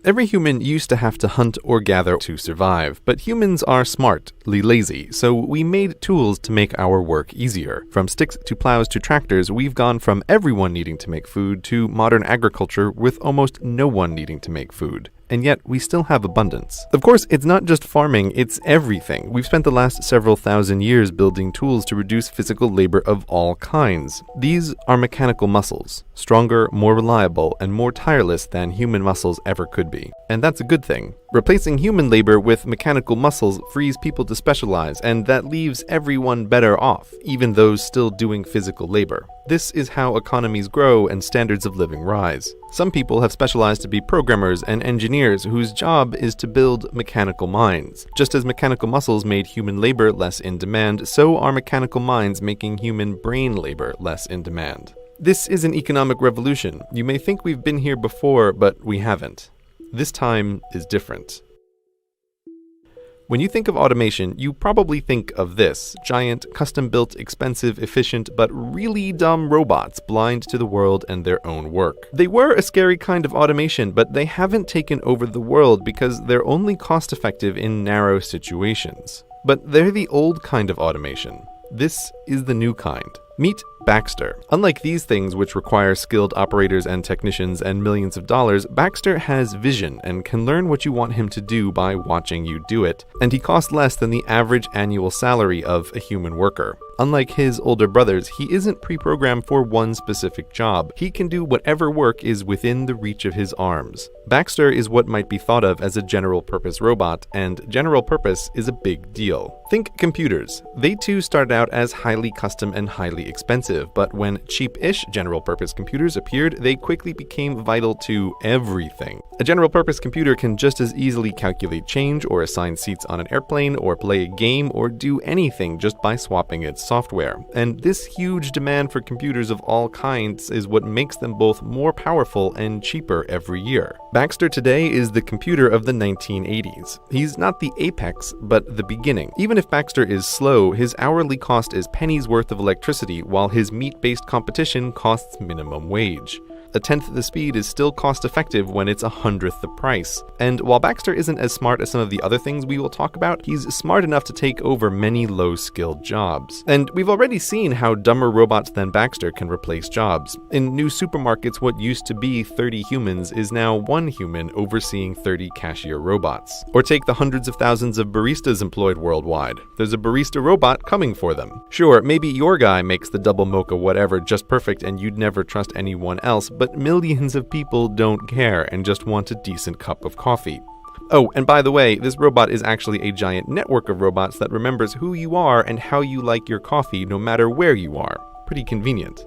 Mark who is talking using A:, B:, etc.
A: Every human used to have to hunt or gather to survive, but humans are smartly lazy, so we made tools to make our work easier. From sticks to plows to tractors, we've gone from everyone needing to make food to modern agriculture with almost no one needing to make food. And yet, we still have abundance. Of course, it's not just farming, it's everything. We've spent the last several thousand years building tools to reduce physical labor of all kinds. These are mechanical muscles, stronger, more reliable, and more tireless than human muscles ever could be. And that's a good thing. Replacing human labor with mechanical muscles frees people to specialize, and that leaves everyone better off, even those still doing physical labor. This is how economies grow and standards of living rise. Some people have specialized to be programmers and engineers whose job is to build mechanical minds. Just as mechanical muscles made human labor less in demand, so are mechanical minds making human brain labor less in demand. This is an economic revolution. You may think we've been here before, but we haven't. This time is different. When you think of automation, you probably think of this: giant, custom-built, expensive, efficient, but really dumb robots blind to the world and their own work. They were a scary kind of automation, but they haven't taken over the world because they're only cost-effective in narrow situations. But they're the old kind of automation. This is the new kind. Meet Baxter. Unlike these things, which require skilled operators and technicians and millions of dollars, Baxter has vision and can learn what you want him to do by watching you do it. And he costs less than the average annual salary of a human worker. Unlike his older brothers, he isn't pre-programmed for one specific job. He can do whatever work is within the reach of his arms. Baxter is what might be thought of as a general-purpose robot, and general purpose is a big deal. Think computers. They too started out as highly custom and highly expensive, but when cheap-ish general-purpose computers appeared, they quickly became vital to everything. A general-purpose computer can just as easily calculate change, or assign seats on an airplane, or play a game, or do anything just by swapping its software. And this huge demand for computers of all kinds is what makes them both more powerful and cheaper every year. Baxter today is the computer of the 1980s. He's not the apex, but the beginning. Even if Baxter is slow, his hourly cost is pennies worth of electricity, while his meat-based competition costs minimum wage. A tenth the speed is still cost-effective when it's 100th the price. And while Baxter isn't as smart as some of the other things we will talk about, he's smart enough to take over many low-skilled jobs. And we've already seen how dumber robots than Baxter can replace jobs. In new supermarkets, what used to be 30 humans is now one human overseeing 30 cashier robots. Or take the hundreds of thousands of baristas employed worldwide. There's a barista robot coming for them. Sure, maybe your guy makes the double mocha whatever just perfect and you'd never trust anyone else, but millions of people don't care and just want a decent cup of coffee. Oh, and by the way, this robot is actually a giant network of robots that remembers who you are and how you like your coffee no matter where you are. Pretty convenient.